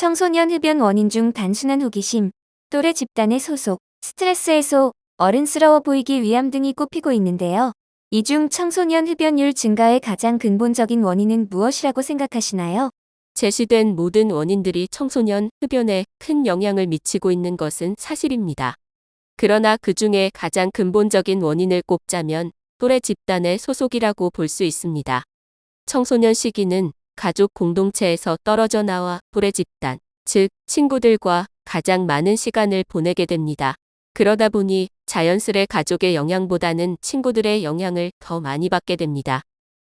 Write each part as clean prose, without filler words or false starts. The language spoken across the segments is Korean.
청소년 흡연 원인 중 단순한 호기심, 또래 집단의 소속, 스트레스 해소, 어른스러워 보이기 위함 등이 꼽히고 있는데요. 이 중 청소년 흡연율 증가의 가장 근본적인 원인은 무엇이라고 생각하시나요? 제시된 모든 원인들이 청소년 흡연에 큰 영향을 미치고 있는 것은 사실입니다. 그러나 그 중에 가장 근본적인 원인을 꼽자면 또래 집단의 소속이라고 볼 수 있습니다. 청소년 시기는 가족 공동체에서 떨어져 나와 또래 집단, 즉 친구들과 가장 많은 시간을 보내게 됩니다. 그러다 보니 자연스레 가족의 영향보다는 친구들의 영향을 더 많이 받게 됩니다.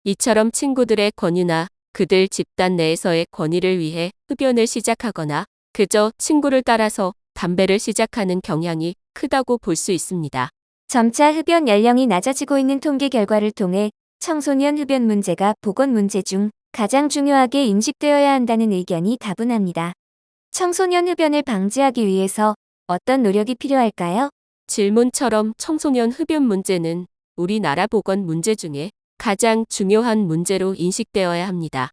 이처럼 친구들의 권유나 그들 집단 내에서의 권위를 위해 흡연을 시작하거나 그저 친구를 따라서 담배를 시작하는 경향이 크다고 볼 수 있습니다. 점차 흡연 연령이 낮아지고 있는 통계 결과를 통해 청소년 흡연 문제가 보건 문제 중 가장 중요하게 인식되어야 한다는 의견이 다분합니다. 청소년 흡연을 방지하기 위해서 어떤 노력이 필요할까요? 질문처럼 청소년 흡연 문제는 우리나라 보건 문제 중에 가장 중요한 문제로 인식되어야 합니다.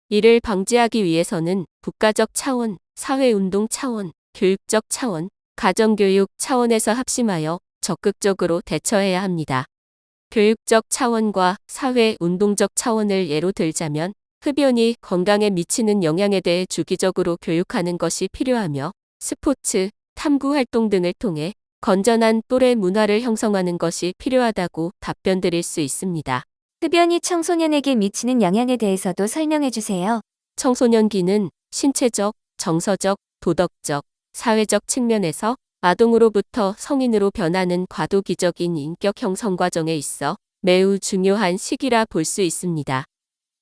이를 방지하기 위해서는 국가적 차원, 사회운동 차원, 교육적 차원, 가정교육 차원에서 합심하여 적극적으로 대처해야 합니다. 교육적 차원과 사회운동적 차원을 예로 들자면 흡연이 건강에 미치는 영향에 대해 주기적으로 교육하는 것이 필요하며 스포츠, 탐구 활동 등을 통해 건전한 또래 문화를 형성하는 것이 필요하다고 답변드릴 수 있습니다. 흡연이 청소년에게 미치는 영향에 대해서도 설명해 주세요. 청소년기는 신체적, 정서적, 도덕적, 사회적 측면에서 아동으로부터 성인으로 변하는 과도기적인 인격 형성 과정에 있어 매우 중요한 시기라 볼 수 있습니다.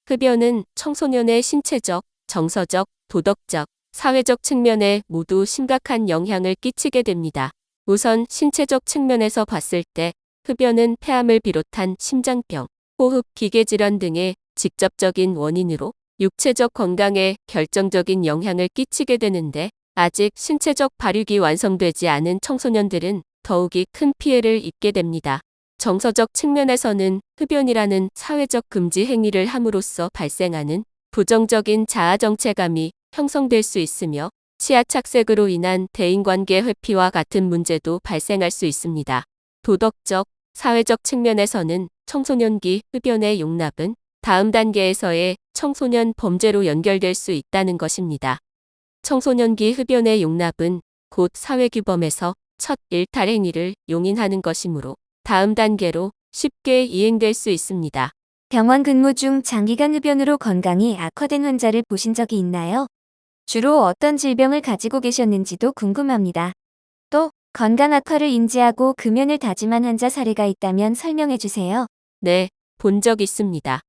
흡연은 청소년의 신체적, 정서적, 도덕적, 사회적 측면에 모두 심각한 영향을 끼치게 됩니다. 우선 신체적 측면에서 봤을 때 흡연은 폐암을 비롯한 심장병, 호흡 기계 질환 등의 직접적인 원인으로 육체적 건강에 결정적인 영향을 끼치게 되는데 아직 신체적 발육이 완성되지 않은 청소년들은 더욱이 큰 피해를 입게 됩니다. 정서적 측면에서는 흡연이라는 사회적 금지 행위를 함으로써 발생하는 부정적인 자아 정체감이 형성될 수 있으며 치아 착색으로 인한 대인관계 회피와 같은 문제도 발생할 수 있습니다. 도덕적, 사회적 측면에서는 청소년기 흡연의 용납은 다음 단계에서의 청소년 범죄로 연결될 수 있다는 것입니다. 청소년기 흡연의 용납은 곧 사회규범에서 첫 일탈 행위를 용인하는 것이므로 다음 단계로 쉽게 이행될 수 있습니다. 병원 근무 중 장기간 흡연으로 건강이 악화된 환자를 보신 적이 있나요? 주로 어떤 질병을 가지고 계셨는지도 궁금합니다. 또 건강 악화를 인지하고 금연을 다짐한 환자 사례가 있다면 설명해 주세요. 네, 본 적 있습니다.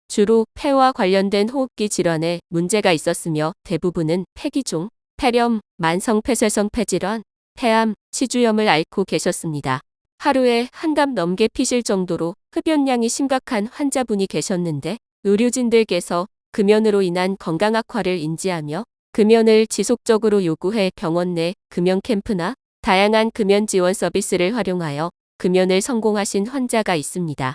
주로 폐와 관련된 호흡기 질환에 문제가 있었으며 대부분은 폐기종, 폐렴, 만성폐쇄성 폐질환, 폐암, 치주염을 앓고 계셨습니다. 하루에 한 갑 넘게 피실 정도로 흡연량이 심각한 환자분이 계셨는데 의료진들께서 금연으로 인한 건강 악화를 인지하며 금연을 지속적으로 요구해 병원 내 금연 캠프나 다양한 금연 지원 서비스를 활용하여 금연을 성공하신 환자가 있습니다.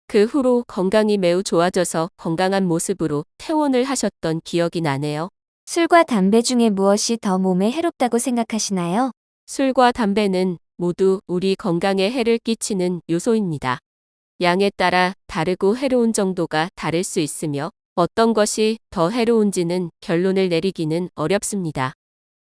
그 후로 건강이 매우 좋아져서 건강한 모습으로 퇴원을 하셨던 기억이 나네요. 술과 담배 중에 무엇이 더 몸에 해롭다고 생각하시나요? 술과 담배는 모두 우리 건강에 해를 끼치는 요소입니다. 양에 따라 다르고 해로운 정도가 다를 수 있으며 어떤 것이 더 해로운지는 결론을 내리기는 어렵습니다.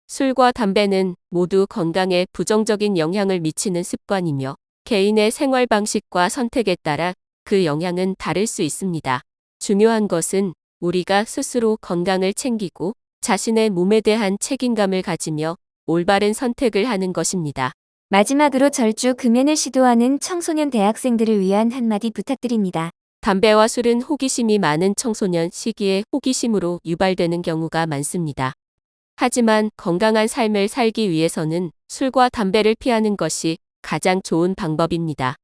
술과 담배는 모두 건강에 부정적인 영향을 미치는 습관이며 개인의 생활 방식과 선택에 따라 그 영향은 다를 수 있습니다. 중요한 것은 우리가 스스로 건강을 챙기고 자신의 몸에 대한 책임감을 가지며 올바른 선택을 하는 것입니다. 마지막으로 절주 금연을 시도하는 청소년 대학생들을 위한 한마디 부탁드립니다. 담배와 술은 호기심이 많은 청소년 시기에 호기심으로 유발되는 경우가 많습니다. 하지만 건강한 삶을 살기 위해서는 술과 담배를 피하는 것이 가장 좋은 방법입니다.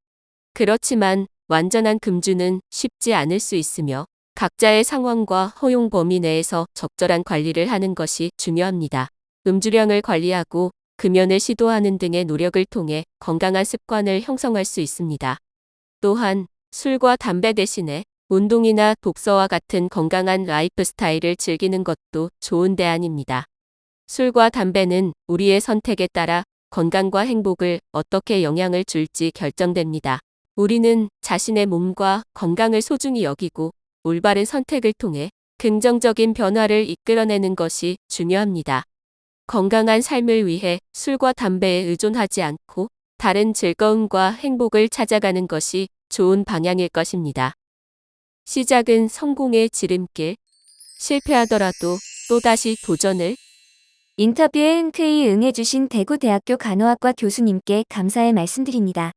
그렇지만 완전한 금주는 쉽지 않을 수 있으며 각자의 상황과 허용 범위 내에서 적절한 관리를 하는 것이 중요합니다. 음주량을 관리하고 금연을 시도하는 등의 노력을 통해 건강한 습관을 형성할 수 있습니다. 또한 술과 담배 대신에 운동이나 독서와 같은 건강한 라이프 스타일을 즐기는 것도 좋은 대안입니다. 술과 담배는 우리의 선택에 따라 건강과 행복을 어떻게 영향을 줄지 결정됩니다. 우리는 자신의 몸과 건강을 소중히 여기고 올바른 선택을 통해 긍정적인 변화를 이끌어내는 것이 중요합니다. 건강한 삶을 위해 술과 담배에 의존하지 않고 다른 즐거움과 행복을 찾아가는 것이 좋은 방향일 것입니다. 시작은 성공의 지름길. 실패하더라도 또다시 도전을. 인터뷰에 흔쾌히 응해주신 대구대학교 간호학과 교수님께 감사의 말씀드립니다.